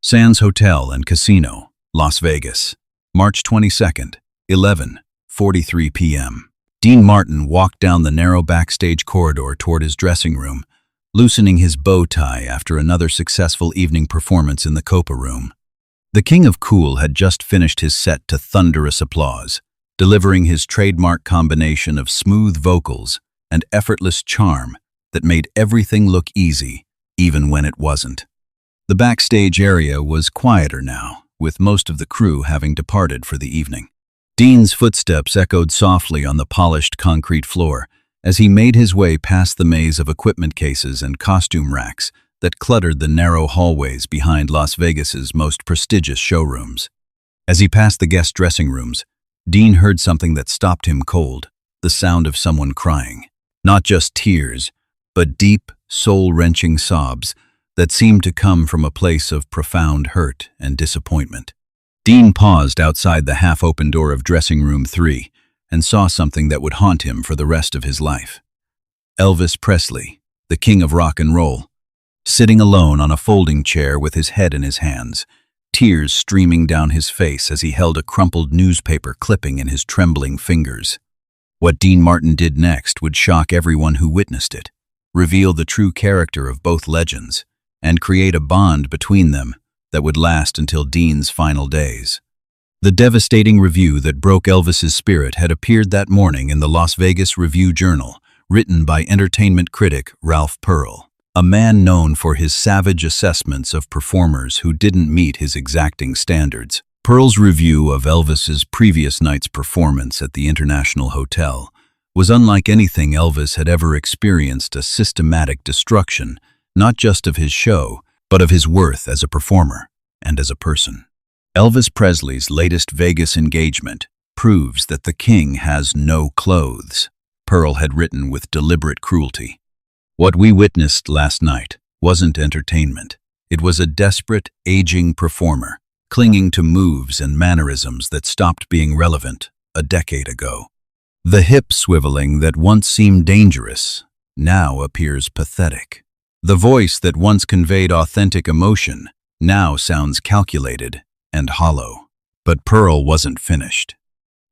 Sands Hotel and Casino, Las Vegas, March 22nd, 11:43 p.m. Dean Martin walked down the narrow backstage corridor toward his dressing room, loosening his bow tie after another successful evening performance in the Copa Room. The King of Cool had just finished his set to thunderous applause, delivering his trademark combination of smooth vocals and effortless charm that made everything look easy, even when it wasn't. The backstage area was quieter now, with most of the crew having departed for the evening. Dean's footsteps echoed softly on the polished concrete floor as he made his way past the maze of equipment cases and costume racks that cluttered the narrow hallways behind Las Vegas's most prestigious showrooms. As he passed the guest dressing rooms, Dean heard something that stopped him cold, the sound of someone crying. Not just tears, but deep, soul-wrenching sobs that seemed to come from a place of profound hurt and disappointment. Dean paused outside the half-open door of dressing room 3 and saw something that would haunt him for the rest of his life. Elvis Presley, the king of rock and roll, sitting alone on a folding chair with his head in his hands, tears streaming down his face as he held a crumpled newspaper clipping in his trembling fingers. What Dean Martin did next would shock everyone who witnessed it, reveal the true character of both legends, and create a bond between them that would last until Dean's final days. The devastating review that broke Elvis's spirit had appeared that morning in the Las Vegas Review-Journal, written by entertainment critic Ralph Pearl, a man known for his savage assessments of performers who didn't meet his exacting standards. Pearl's review of Elvis's previous night's performance at the International Hotel was unlike anything Elvis had ever experienced, a systematic destruction, not just of his show, but of his worth as a performer and as a person. Elvis Presley's latest Vegas engagement proves that the king has no clothes, Pearl had written with deliberate cruelty. What we witnessed last night wasn't entertainment. It was a desperate, aging performer, clinging to moves and mannerisms that stopped being relevant a decade ago. The hip swiveling that once seemed dangerous now appears pathetic. The voice that once conveyed authentic emotion now sounds calculated and hollow. But Pearl wasn't finished.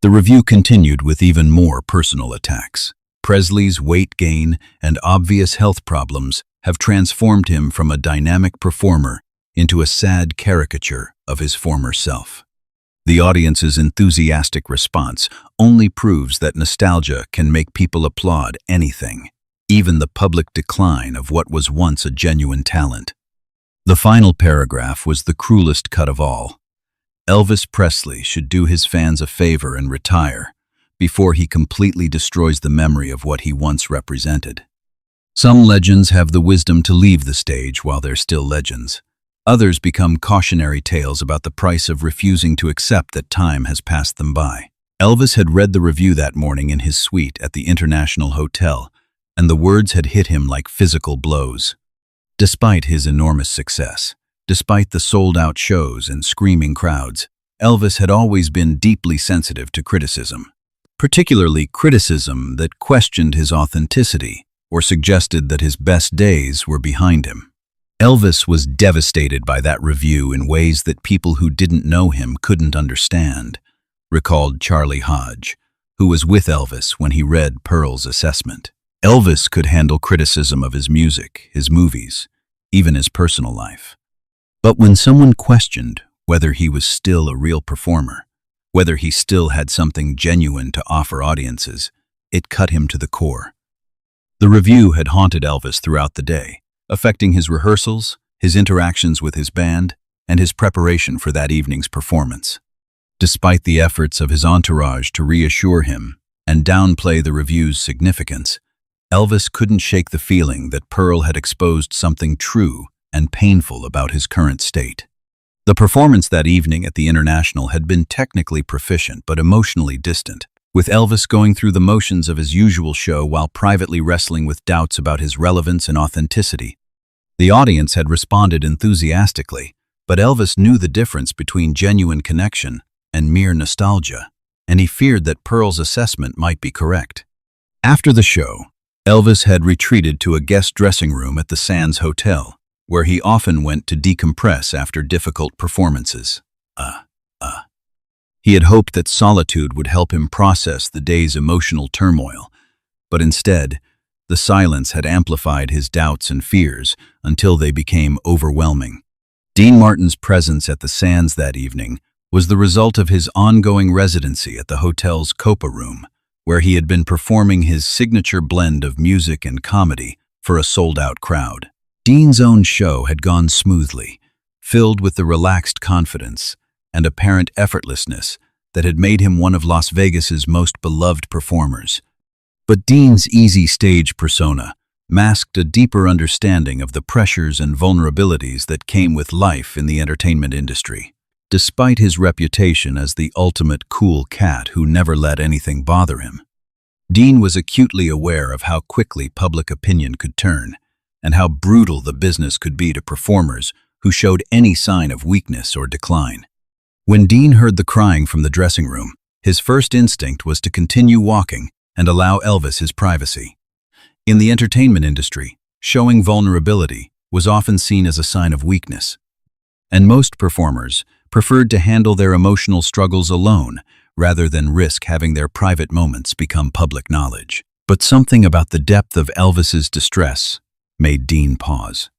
The review continued with even more personal attacks. Presley's weight gain and obvious health problems have transformed him from a dynamic performer into a sad caricature of his former self. The audience's enthusiastic response only proves that nostalgia can make people applaud anything, even the public decline of what was once a genuine talent. The final paragraph was the cruelest cut of all. Elvis Presley should do his fans a favor and retire before he completely destroys the memory of what he once represented. Some legends have the wisdom to leave the stage while they're still legends. Others become cautionary tales about the price of refusing to accept that time has passed them by. Elvis had read the review that morning in his suite at the International Hotel, and the words had hit him like physical blows. Despite his enormous success, despite the sold-out shows and screaming crowds, Elvis had always been deeply sensitive to criticism, particularly criticism that questioned his authenticity or suggested that his best days were behind him. Elvis was devastated by that review in ways that people who didn't know him couldn't understand, recalled Charlie Hodge, who was with Elvis when he read Pearl's assessment. Elvis could handle criticism of his music, his movies, even his personal life. But when someone questioned whether he was still a real performer, whether he still had something genuine to offer audiences, it cut him to the core. The review had haunted Elvis throughout the day, affecting his rehearsals, his interactions with his band, and his preparation for that evening's performance. Despite the efforts of his entourage to reassure him and downplay the review's significance, Elvis couldn't shake the feeling that Pearl had exposed something true and painful about his current state. The performance that evening at the International had been technically proficient but emotionally distant, with Elvis going through the motions of his usual show while privately wrestling with doubts about his relevance and authenticity. The audience had responded enthusiastically, but Elvis knew the difference between genuine connection and mere nostalgia, and he feared that Pearl's assessment might be correct. After the show, Elvis had retreated to a guest dressing room at the Sands Hotel, where he often went to decompress after difficult performances. He had hoped that solitude would help him process the day's emotional turmoil, but instead, the silence had amplified his doubts and fears until they became overwhelming. Dean Martin's presence at the Sands that evening was the result of his ongoing residency at the hotel's Copa Room, where he had been performing his signature blend of music and comedy for a sold-out crowd. Dean's own show had gone smoothly, filled with the relaxed confidence and apparent effortlessness that had made him one of Las Vegas's most beloved performers. But Dean's easy stage persona masked a deeper understanding of the pressures and vulnerabilities that came with life in the entertainment industry. Despite his reputation as the ultimate cool cat who never let anything bother him, Dean was acutely aware of how quickly public opinion could turn and how brutal the business could be to performers who showed any sign of weakness or decline. When Dean heard the crying from the dressing room, his first instinct was to continue walking and allow Elvis his privacy. In the entertainment industry, showing vulnerability was often seen as a sign of weakness, and most performers preferred to handle their emotional struggles alone rather than risk having their private moments become public knowledge. But something about the depth of Elvis's distress made Dean pause.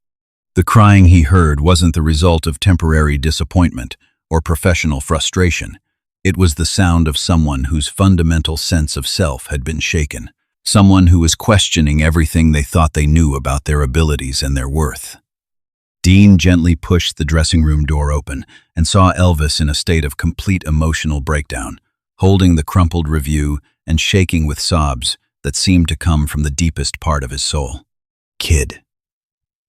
The crying he heard wasn't the result of temporary disappointment or professional frustration. It was the sound of someone whose fundamental sense of self had been shaken, someone who was questioning everything they thought they knew about their abilities and their worth. Dean gently pushed the dressing room door open and saw Elvis in a state of complete emotional breakdown, holding the crumpled review and shaking with sobs that seemed to come from the deepest part of his soul. "Kid,"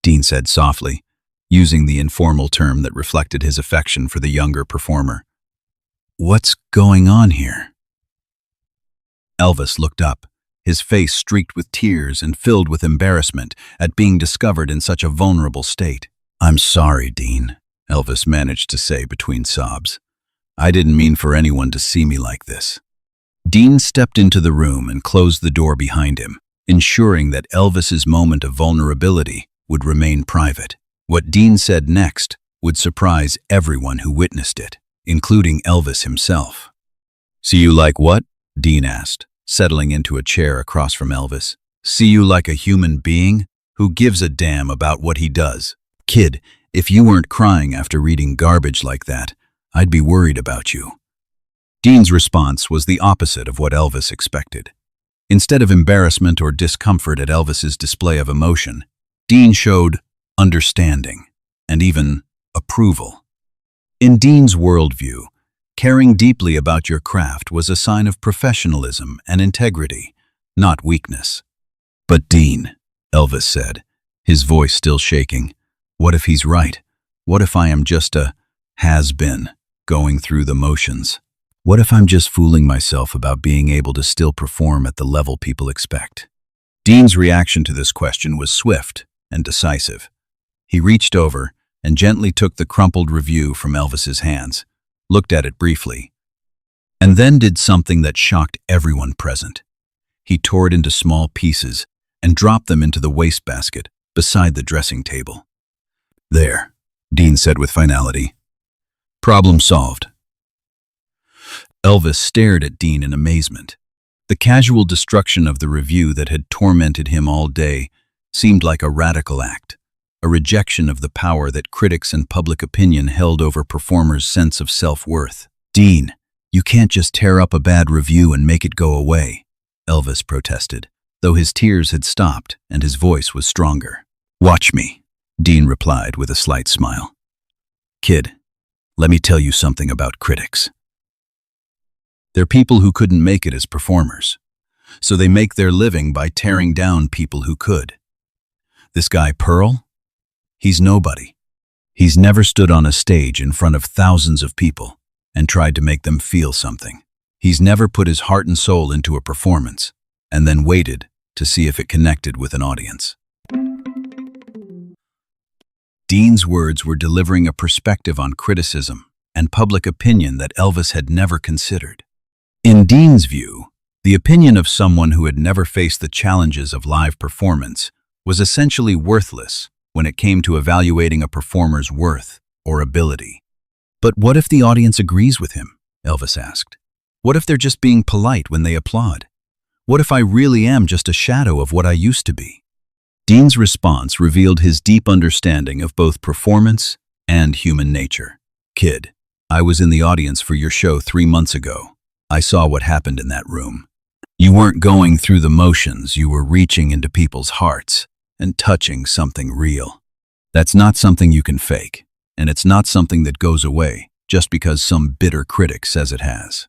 Dean said softly, using the informal term that reflected his affection for the younger performer. "What's going on here?" Elvis looked up, his face streaked with tears and filled with embarrassment at being discovered in such a vulnerable state. "I'm sorry, Dean," Elvis managed to say between sobs. "I didn't mean for anyone to see me like this." Dean stepped into the room and closed the door behind him, ensuring that Elvis's moment of vulnerability would remain private. What Dean said next would surprise everyone who witnessed it, including Elvis himself. "See you like what?" Dean asked, settling into a chair across from Elvis. "See you like a human being who gives a damn about what he does. Kid, if you weren't crying after reading garbage like that, I'd be worried about you." Dean's response was the opposite of what Elvis expected. Instead of embarrassment or discomfort at Elvis's display of emotion, Dean showed understanding and even approval. In Dean's worldview, caring deeply about your craft was a sign of professionalism and integrity, not weakness. "But Dean," Elvis said, his voice still shaking, "what if he's right? What if I am just a has-been going through the motions? What if I'm just fooling myself about being able to still perform at the level people expect?" Dean's reaction to this question was swift and decisive. He reached over and gently took the crumpled review from Elvis's hands, looked at it briefly, and then did something that shocked everyone present. He tore it into small pieces and dropped them into the wastebasket beside the dressing table. "There," Dean said with finality. "Problem solved." Elvis stared at Dean in amazement. The casual destruction of the review that had tormented him all day seemed like a radical act, a rejection of the power that critics and public opinion held over performers' sense of self-worth. "Dean, you can't just tear up a bad review and make it go away," Elvis protested, though his tears had stopped and his voice was stronger. "Watch me," Dean replied with a slight smile. "Kid, let me tell you something about critics. They're people who couldn't make it as performers, so they make their living by tearing down people who could. This guy, Pearl, he's nobody. He's never stood on a stage in front of thousands of people and tried to make them feel something. He's never put his heart and soul into a performance and then waited to see if it connected with an audience." Dean's words were delivering a perspective on criticism and public opinion that Elvis had never considered. In Dean's view, the opinion of someone who had never faced the challenges of live performance was essentially worthless when it came to evaluating a performer's worth or ability. "But what if the audience agrees with him?" Elvis asked. "What if they're just being polite when they applaud? What if I really am just a shadow of what I used to be?" Dean's response revealed his deep understanding of both performance and human nature. "Kid, I was in the audience for your show 3 months ago. I saw what happened in that room. You weren't going through the motions, you were reaching into people's hearts and touching something real. That's not something you can fake, and it's not something that goes away just because some bitter critic says it has."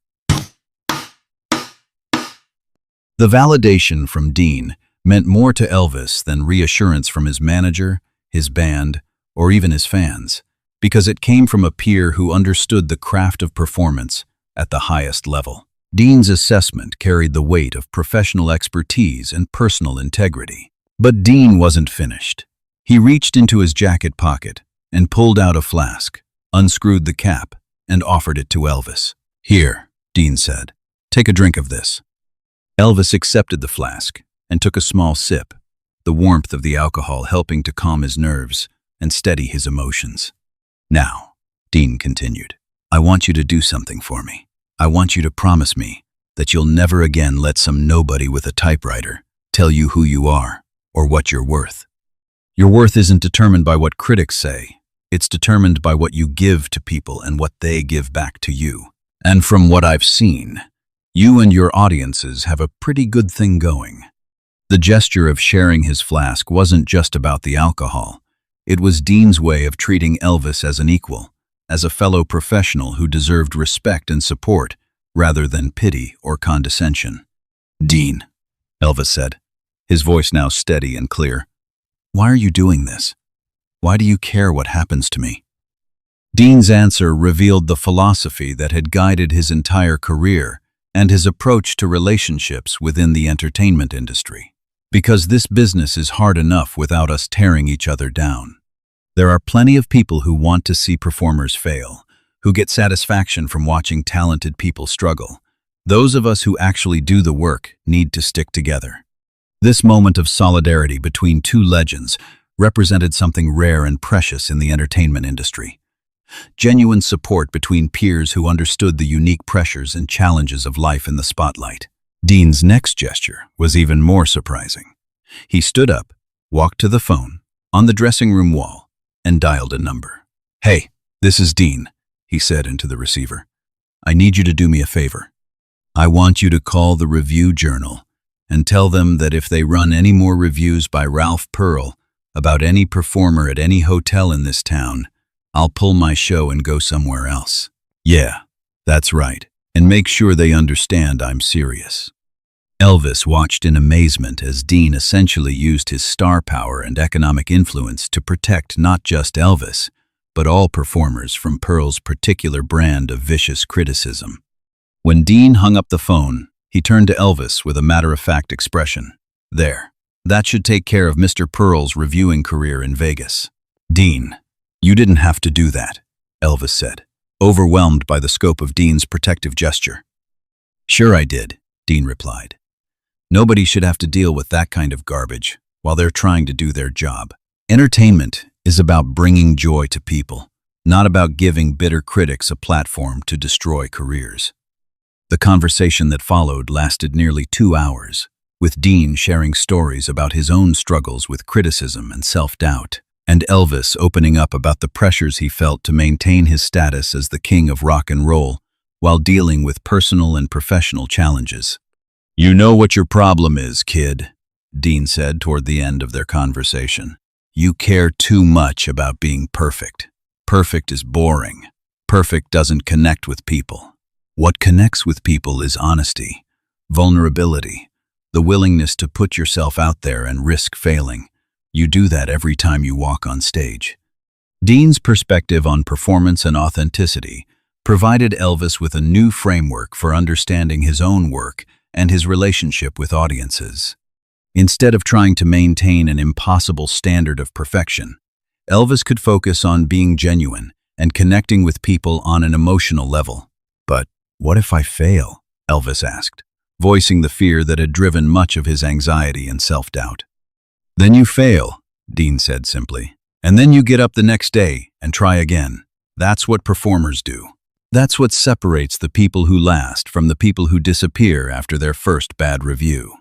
The validation from Dean meant more to Elvis than reassurance from his manager, his band, or even his fans, because it came from a peer who understood the craft of performance at the highest level. Dean's assessment carried the weight of professional expertise and personal integrity. But Dean wasn't finished. He reached into his jacket pocket and pulled out a flask, unscrewed the cap, and offered it to Elvis. "Here," Dean said, "take a drink of this." Elvis accepted the flask and took a small sip, the warmth of the alcohol helping to calm his nerves and steady his emotions. "Now," Dean continued, "I want you to do something for me. I want you to promise me that you'll never again let some nobody with a typewriter tell you who you are or what you're worth. Your worth isn't determined by what critics say. It's determined by what you give to people and what they give back to you. And from what I've seen, you and your audiences have a pretty good thing going." The gesture of sharing his flask wasn't just about the alcohol. It was Dean's way of treating Elvis as an equal, as a fellow professional who deserved respect and support rather than pity or condescension. "Dean," Elvis said, his voice now steady and clear, "why are you doing this? Why do you care what happens to me?" Dean's answer revealed the philosophy that had guided his entire career and his approach to relationships within the entertainment industry. "Because this business is hard enough without us tearing each other down. There are plenty of people who want to see performers fail, who get satisfaction from watching talented people struggle. Those of us who actually do the work need to stick together." This moment of solidarity between two legends represented something rare and precious in the entertainment industry. Genuine support between peers who understood the unique pressures and challenges of life in the spotlight. Dean's next gesture was even more surprising. He stood up, walked to the phone on the dressing room wall, and dialed a number. "Hey, this is Dean," he said into the receiver. "I need you to do me a favor. I want you to call the Review Journal and tell them that if they run any more reviews by Ralph Pearl about any performer at any hotel in this town, I'll pull my show and go somewhere else. Yeah, that's right. And make sure they understand I'm serious." Elvis watched in amazement as Dean essentially used his star power and economic influence to protect not just Elvis, but all performers from Pearl's particular brand of vicious criticism. When Dean hung up the phone, he turned to Elvis with a matter-of-fact expression. "There, that should take care of Mr. Pearl's reviewing career in Vegas." "Dean, you didn't have to do that," Elvis said, overwhelmed by the scope of Dean's protective gesture. "Sure I did," Dean replied. "Nobody should have to deal with that kind of garbage while they're trying to do their job. Entertainment is about bringing joy to people, not about giving bitter critics a platform to destroy careers." The conversation that followed lasted nearly 2 hours, with Dean sharing stories about his own struggles with criticism and self-doubt, and Elvis opening up about the pressures he felt to maintain his status as the king of rock and roll while dealing with personal and professional challenges. "You know what your problem is, kid," Dean said toward the end of their conversation. "You care too much about being perfect. Perfect is boring. Perfect doesn't connect with people. What connects with people is honesty, vulnerability, the willingness to put yourself out there and risk failing. You do that every time you walk on stage." Dean's perspective on performance and authenticity provided Elvis with a new framework for understanding his own work and his relationship with audiences. Instead of trying to maintain an impossible standard of perfection, Elvis could focus on being genuine and connecting with people on an emotional level. "But what if I fail?" Elvis asked, voicing the fear that had driven much of his anxiety and self-doubt. "Then you fail," Dean said simply. And then you get up the next day and try again. That's what performers do. That's what separates the people who last from the people who disappear after their first bad review.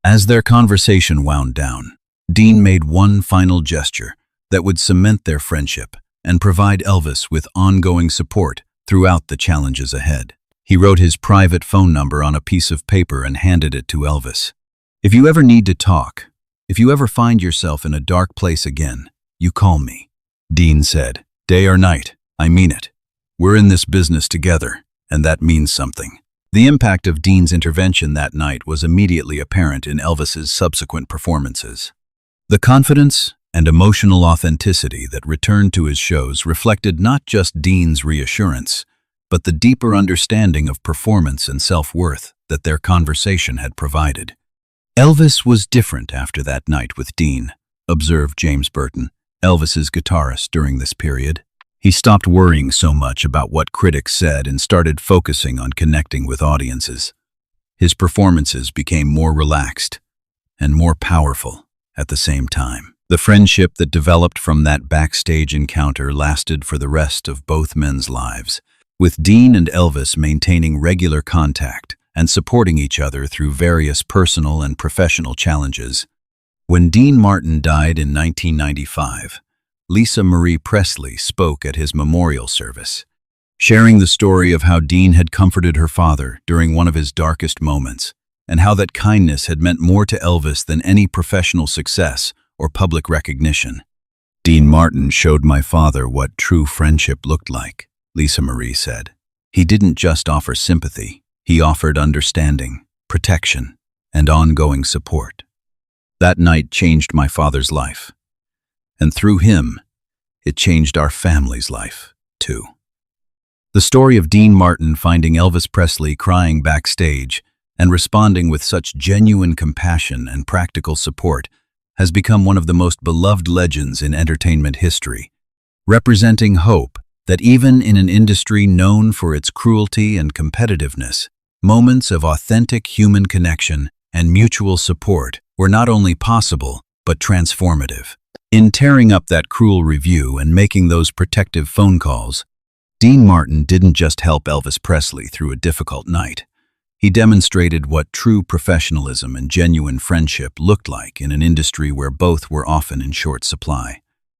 As their conversation wound down, Dean made one final gesture that would cement their friendship and provide Elvis with ongoing support throughout the challenges ahead. He wrote his private phone number on a piece of paper and handed it to Elvis. If you ever need to talk, if you ever find yourself in a dark place again, you call me. Dean said, day or night, I mean it. We're in this business together, and that means something. The impact of Dean's intervention that night was immediately apparent in Elvis's subsequent performances. The confidence and emotional authenticity that returned to his shows reflected not just Dean's reassurance, but the deeper understanding of performance and self-worth that their conversation had provided. Elvis was different after that night with Dean, observed James Burton, Elvis's guitarist during this period. He stopped worrying so much about what critics said and started focusing on connecting with audiences. His performances became more relaxed and more powerful at the same time. The friendship that developed from that backstage encounter lasted for the rest of both men's lives, with Dean and Elvis maintaining regular contact and supporting each other through various personal and professional challenges. When Dean Martin died in 1995, Lisa Marie Presley spoke at his memorial service, sharing the story of how Dean had comforted her father during one of his darkest moments, and how that kindness had meant more to Elvis than any professional success or public recognition. Dean Martin showed my father what true friendship looked like, Lisa Marie said. He didn't just offer sympathy, he offered understanding, protection, and ongoing support. That night changed my father's life, and through him, it changed our family's life, too. The story of Dean Martin finding Elvis Presley crying backstage and responding with such genuine compassion and practical support has become one of the most beloved legends in entertainment history, representing hope that even in an industry known for its cruelty and competitiveness, moments of authentic human connection and mutual support were not only possible, but transformative. In tearing up that cruel review and making those protective phone calls, Dean Martin didn't just help Elvis Presley through a difficult night. He demonstrated what true professionalism and genuine friendship looked like in an industry where both were often in short supply.